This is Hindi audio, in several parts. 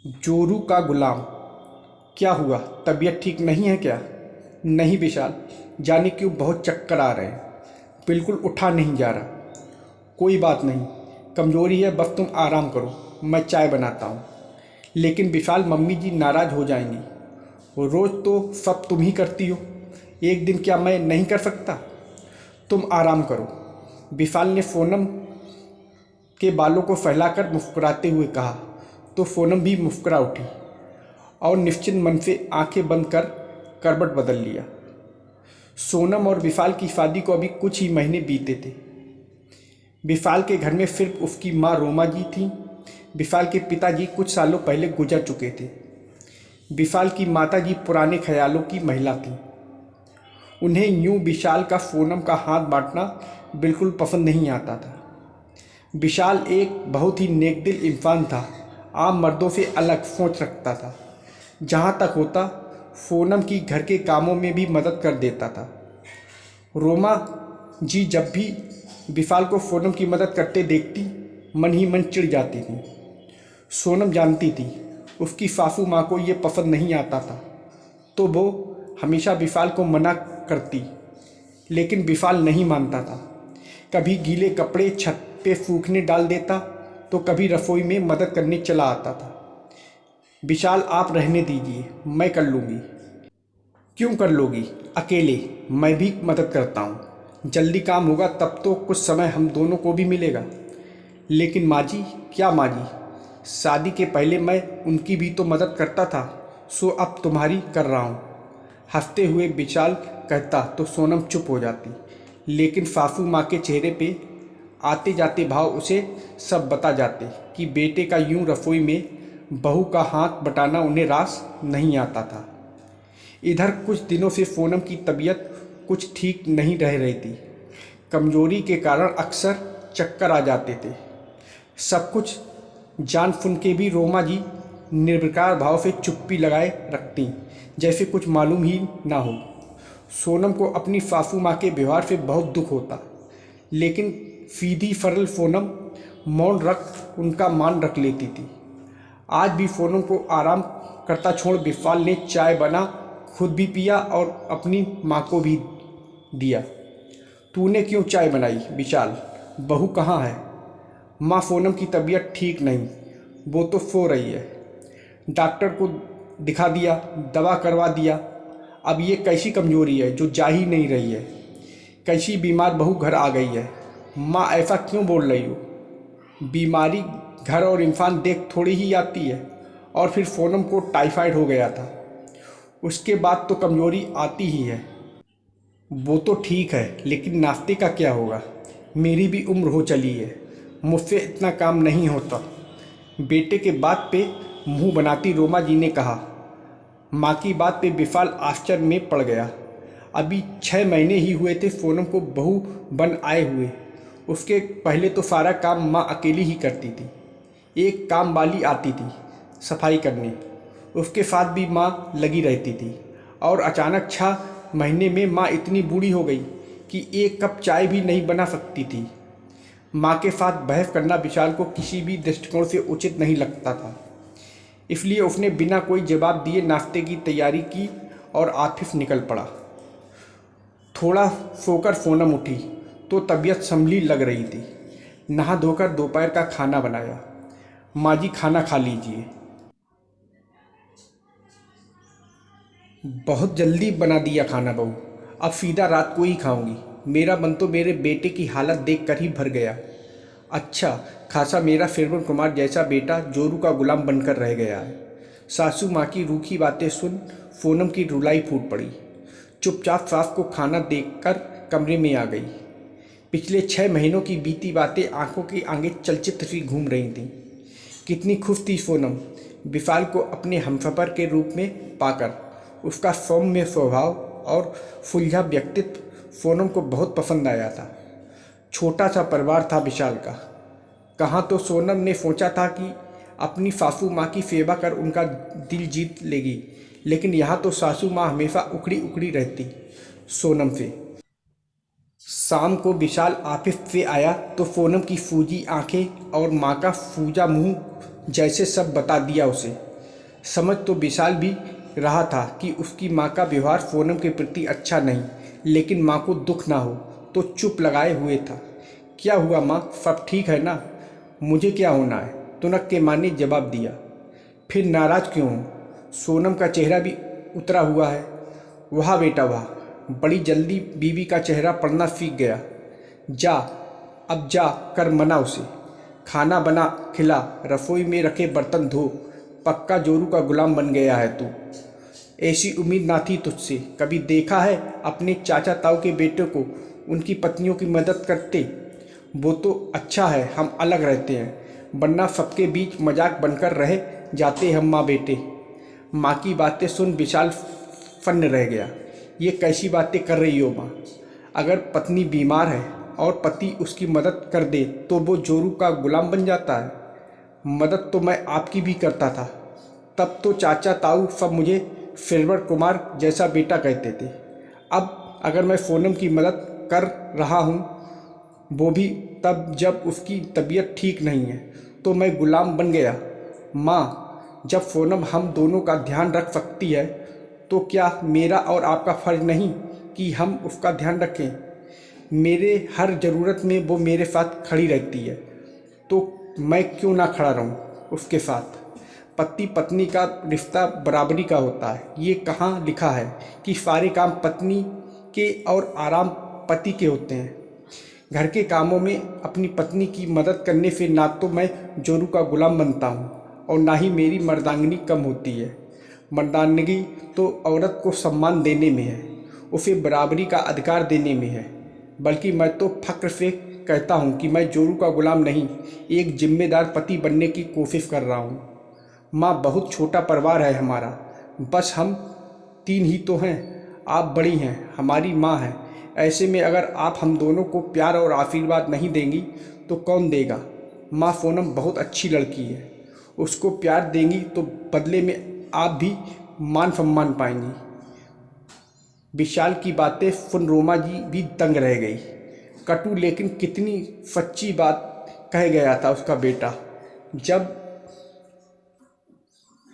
जोरू का गुलाम। क्या हुआ, तबीयत ठीक नहीं है क्या? नहीं विशाल, जाने क्यों बहुत चक्कर आ रहे हैं, बिल्कुल उठा नहीं जा रहा। कोई बात नहीं, कमज़ोरी है, बस तुम आराम करो, मैं चाय बनाता हूँ। लेकिन विशाल, मम्मी जी नाराज़ हो जाएंगी, रोज़ तो सब तुम ही करती हो, एक दिन क्या मैं नहीं कर सकता? तुम आराम करो। विशाल ने सोनम के बालों को फैलाकर मुस्कुराते हुए कहा। तो सोनम भी मुस्कुरा उठी और निश्चिंत मन से आंखें बंद कर करवट बदल लिया। सोनम और विशाल की शादी को अभी कुछ ही महीने बीते थे। विशाल के घर में सिर्फ उसकी माँ रोमा जी थीं। विशाल के पिताजी कुछ सालों पहले गुजर चुके थे। विशाल की माता जी पुराने ख्यालों की महिला थीं। उन्हें यूं विशाल का सोनम का हाथ बांटना बिल्कुल पसंद नहीं आता था। विशाल एक बहुत ही नेकदिल इंसान था, आम मर्दों से अलग सोच रखता था। जहाँ तक होता, सोनम की घर के कामों में भी मदद कर देता था। रोमा जी जब भी विशाल को सोनम की मदद करते देखती, मन ही मन चिढ़ जाती थी। सोनम जानती थी उसकी सासू माँ को ये पसंद नहीं आता था, तो वो हमेशा विशाल को मना करती, लेकिन विशाल नहीं मानता था। कभी गीले कपड़े छत पे सूखने डाल देता, तो कभी रसोई में मदद करने चला आता था। विशाल, आप रहने दीजिए, मैं कर लूँगी। क्यों कर लोगी? अकेले मैं भी मदद करता हूँ, जल्दी काम होगा तब तो कुछ समय हम दोनों को भी मिलेगा। लेकिन माँ जी। क्या माँ जी? शादी के पहले मैं उनकी भी तो मदद करता था, सो अब तुम्हारी कर रहा हूँ। हंसते हुए विशाल कहता तो सोनम चुप हो जाती, लेकिन सासू माँ के चेहरे पे आते जाते भाव उसे सब बता जाते कि बेटे का यूं रसोई में बहू का हाथ बटाना उन्हें रास नहीं आता था। इधर कुछ दिनों से सोनम की तबीयत कुछ ठीक नहीं रह रही थी। कमजोरी के कारण अक्सर चक्कर आ जाते थे। सब कुछ जान सुन के भी रोमा जी निर्विकार भाव से चुप्पी लगाए रखती, जैसे कुछ मालूम ही ना हो। सोनम को अपनी सासू माँ के व्यवहार से बहुत दुख होता, लेकिन सीधी सरल सोनम मौन रख उनका मान रख लेती थी। आज भी सोनम को आराम करता छोड़ विशाल ने चाय बना, खुद भी पिया और अपनी माँ को भी दिया। तूने क्यों चाय बनाई विशाल? बहू कहाँ है? माँ, सोनम की तबीयत ठीक नहीं, वो तो सो रही है। डॉक्टर को दिखा दिया, दवा करवा दिया, अब ये कैसी कमजोरी है जो जा ही नहीं रही है? कैसी बीमार बहू घर आ गई है? माँ, ऐसा क्यों बोल रही हो? बीमारी घर और इंसान देख थोड़ी ही आती है। और फिर सोनम को टाइफाइड हो गया था, उसके बाद तो कमजोरी आती ही है। वो तो ठीक है, लेकिन नाश्ते का क्या होगा? मेरी भी उम्र हो चली है, मुझसे इतना काम नहीं होता। बेटे के बात पे मुंह बनाती रोमा जी ने कहा। माँ की बात पे विशाल आश्चर्य में पड़ गया। अभी 6 महीने ही हुए थे सोनम को बहू बन आए हुए। उसके पहले तो सारा काम माँ अकेली ही करती थी। एक काम वाली आती थी सफाई करने, उसके साथ भी माँ लगी रहती थी। और अचानक 6 महीने में माँ इतनी बूढ़ी हो गई कि एक कप चाय भी नहीं बना सकती थी। माँ के साथ बहस करना विशाल को किसी भी दृष्टिकोण से उचित नहीं लगता था, इसलिए उसने बिना कोई जवाब दिए नाश्ते की तैयारी की और ऑफिस निकल पड़ा। थोड़ा सोकर सोनम उठी तो तबीयत संभली लग रही थी। नहा धोकर दोपहर का खाना बनाया। माँ जी, खाना खा लीजिए। बहुत जल्दी बना दिया खाना बहू, अब सीधा रात को ही खाऊंगी। मेरा मन तो मेरे बेटे की हालत देखकर ही भर गया। अच्छा खासा मेरा श्रवण कुमार जैसा बेटा जोरू का गुलाम बनकर रह गया है। सासू माँ की रूखी बातें सुन सोनम की रुलाई फूट पड़ी। चुपचाप सास को खाना देकर कमरे में आ गई। पिछले 6 महीनों की बीती बातें आंखों के आगे चलचित्र सी घूम रही थीं। कितनी खुश थी सोनम विशाल को अपने हमसफर के रूप में पाकर। उसका सौम्य स्वभाव और सुलझा व्यक्तित्व सोनम को बहुत पसंद आया था। छोटा सा परिवार था विशाल का। कहाँ तो सोनम ने सोचा था कि अपनी सासू माँ की सेवा कर उनका दिल जीत लेगी, लेकिन यहाँ तो सासू माँ हमेशा उखड़ी उखड़ी रहती सोनम से। शाम को विशाल ऑफिस से आया तो सोनम की सूजी आंखें और माँ का सूजा मुंह जैसे सब बता दिया उसे। समझ तो विशाल भी रहा था कि उसकी माँ का व्यवहार पूनम के प्रति अच्छा नहीं, लेकिन माँ को दुख ना हो तो चुप लगाए हुए था। क्या हुआ माँ, सब ठीक है ना? मुझे क्या होना है, तुनक के माँ ने जवाब दिया। फिर नाराज़ क्यों हो? सोनम का चेहरा भी उतरा हुआ है। वाह बेटा वाह, बड़ी जल्दी बीवी का चेहरा पड़ना सीख गया। जा, अब जा कर मना उसे, खाना बना खिला, रसोई में रखे बर्तन धो। पक्का जोरू का गुलाम बन गया है तू। ऐसी उम्मीद ना थी तुझसे। कभी देखा है अपने चाचा ताऊ के बेटे को उनकी पत्नियों की मदद करते? वो तो अच्छा है हम अलग रहते हैं, वरना सबके बीच मजाक बनकर रह जाते हम माँ बेटे। माँ की बातें सुन विशाल फन्न रह गया। ये कैसी बातें कर रही हो माँ? अगर पत्नी बीमार है और पति उसकी मदद कर दे तो वो जोरू का गुलाम बन जाता है? मदद तो मैं आपकी भी करता था, तब तो चाचा ताऊ सब मुझे श्रवण कुमार जैसा बेटा कहते थे। अब अगर मैं पूनम की मदद कर रहा हूँ, वो भी तब जब उसकी तबीयत ठीक नहीं है, तो मैं गुलाम बन गया? माँ, जब पूनम हम दोनों का ध्यान रख सकती है तो क्या मेरा और आपका फ़र्ज नहीं कि हम उसका ध्यान रखें? मेरे हर ज़रूरत में वो मेरे साथ खड़ी रहती है, तो मैं क्यों ना खड़ा रहूं उसके साथ? पति पत्नी का रिश्ता बराबरी का होता है। ये कहाँ लिखा है कि सारे काम पत्नी के और आराम पति के होते हैं? घर के कामों में अपनी पत्नी की मदद करने से ना तो मैं जोरू का गुलाम बनता हूँ और ना ही मेरी मर्दांगिनी कम होती है। मर्दानगी तो औरत को सम्मान देने में है, उसे बराबरी का अधिकार देने में है। बल्कि मैं तो फक्र से कहता हूँ कि मैं जोरू का गुलाम नहीं, एक जिम्मेदार पति बनने की कोशिश कर रहा हूँ। माँ, बहुत छोटा परिवार है हमारा, बस हम 3 ही तो हैं। आप बड़ी हैं, हमारी माँ हैं। ऐसे में अगर आप हम दोनों को प्यार और आशीर्वाद नहीं देंगी तो कौन देगा? माँ, पूनम बहुत अच्छी लड़की है, उसको प्यार देंगी तो बदले में आप भी मान सम्मान पाएंगी। विशाल की बातें सुन रोमा जी भी दंग रह गई। कटु लेकिन कितनी सच्ची बात कह गया था उसका बेटा। जब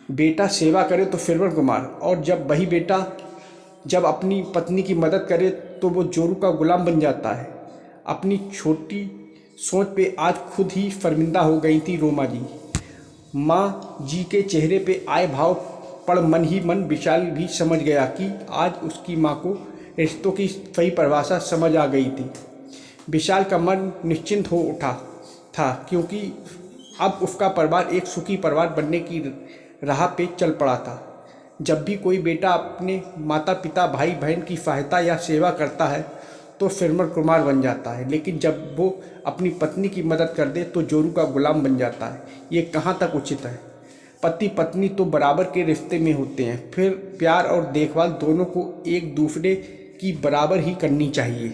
बेटा सेवा करे तो श्रवण कुमार, और जब वही बेटा जब अपनी पत्नी की मदद करे तो वो जोरू का गुलाम बन जाता है। अपनी छोटी सोच पे आज खुद ही शर्मिंदा हो गई थी रोमा जी। माँ जी के चेहरे पे आए भाव पढ़ मन ही मन विशाल भी समझ गया कि आज उसकी माँ को रिश्तों की सही परिभाषा समझ आ गई थी। विशाल का मन निश्चिंत हो उठा था, क्योंकि अब उसका परिवार एक सुखी परिवार बनने की राह पे चल पड़ा था। जब भी कोई बेटा अपने माता पिता भाई बहन की सहायता या सेवा करता है तो श्रवण कुमार बन जाता है, लेकिन जब वो अपनी पत्नी की मदद कर दे तो जोरू का गुलाम बन जाता है। ये कहाँ तक उचित है? पति पत्नी तो बराबर के रिश्ते में होते हैं, फिर प्यार और देखभाल दोनों को एक दूसरे की बराबर ही करनी चाहिए।